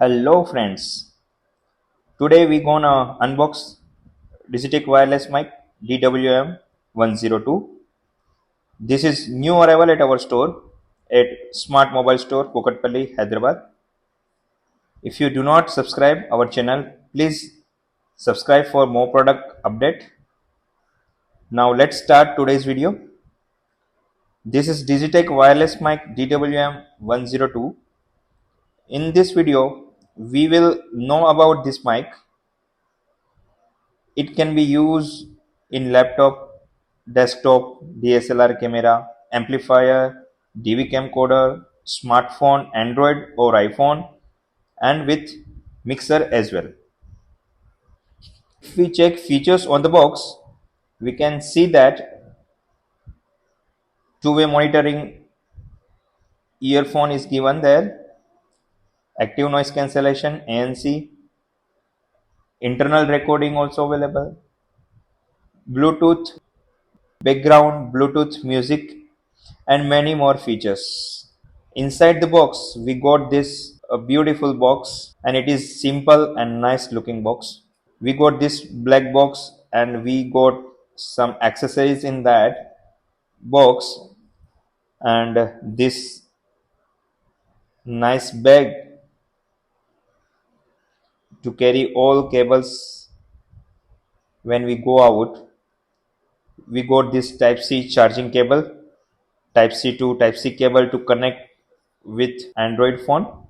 Hello friends, today we gonna unbox Digitek wireless mic DWM 102. This is new arrival at our store at Smart Mobile Store, Kukatpalli, Hyderabad. If you do not subscribe our channel, please subscribe for more product update. Now let's start today's video. This is Digitek wireless mic DWM 102. In this video, we will know about this mic. It can be used in laptop, desktop, DSLR camera, amplifier, DV camcorder, smartphone, Android or iPhone, and with mixer as well. If we check features on the box, we can see that two-way monitoring earphone is given there, active noise cancellation, ANC, internal recording also available, Bluetooth, background, Bluetooth music, and many more features. Inside the box, we got this a beautiful box, and it is simple and nice looking box. We got this black box, and we got some accessories in that box, and this nice bag to carry all cables when we go out. We got this type C charging cable, type C to type C cable to connect with Android phone,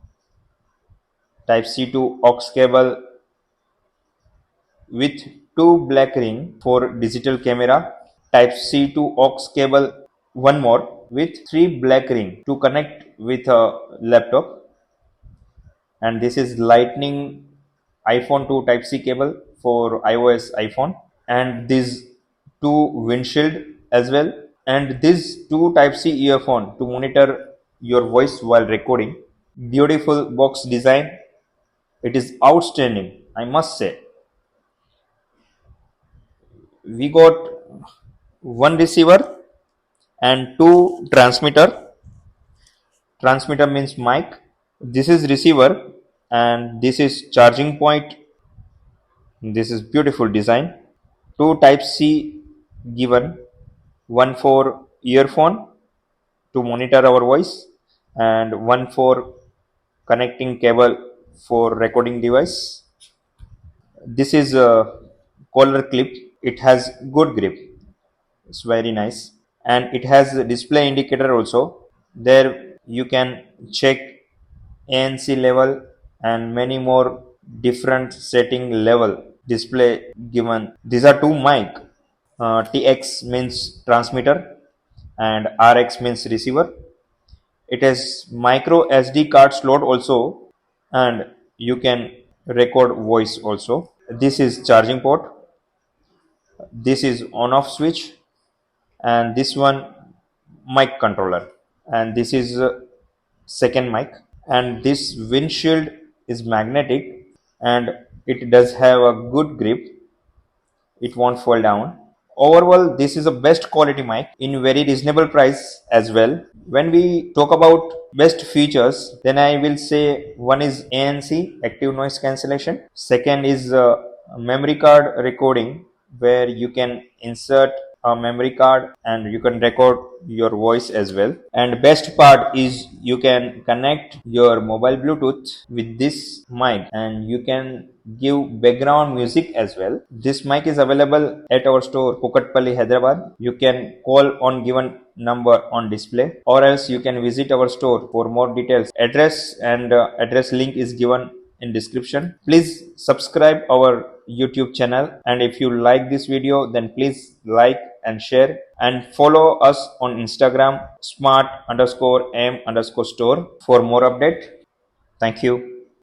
type C to aux cable with two black ring for digital camera, type C to aux cable one more with three black ring to connect with a laptop, and this is lightning iPhone to type C cable for iOS iPhone, and these two windshield as well, and these two type C earphone to monitor your voice while recording. Beautiful box design, it is outstanding, I must say. We got one receiver and two transmitter. Transmitter means mic. This is receiver and this is charging point. This is beautiful design. Two type C given, one for earphone to monitor our voice and one for connecting cable for recording device. This is a collar clip. It has good grip. It's very nice, and it has a display indicator also. There you can check ANC level and many more different setting level display given. These are two mic. TX means transmitter and RX means receiver. It has micro SD card slot also, and you can record voice also. This is charging port. This is on off switch, and this one mic controller, and this is second mic, and this windshield is magnetic and it does have a good grip. It won't fall down. Overall, this is a best quality mic in very reasonable price as well. When we talk about best features, then I will say one is ANC, active noise cancellation. Second is memory card recording, where you can insert a memory card and you can record your voice as well. And best part is you can connect your mobile Bluetooth with this mic and you can give background music as well. This mic is available at our store Kukatpalli, Hyderabad. You can call on given number on display, or else you can visit our store for more details. Address and address link is given in description. Please subscribe our YouTube channel, and if you like this video, then please like and share, and follow us on Instagram smart_m_store for more update. Thank you.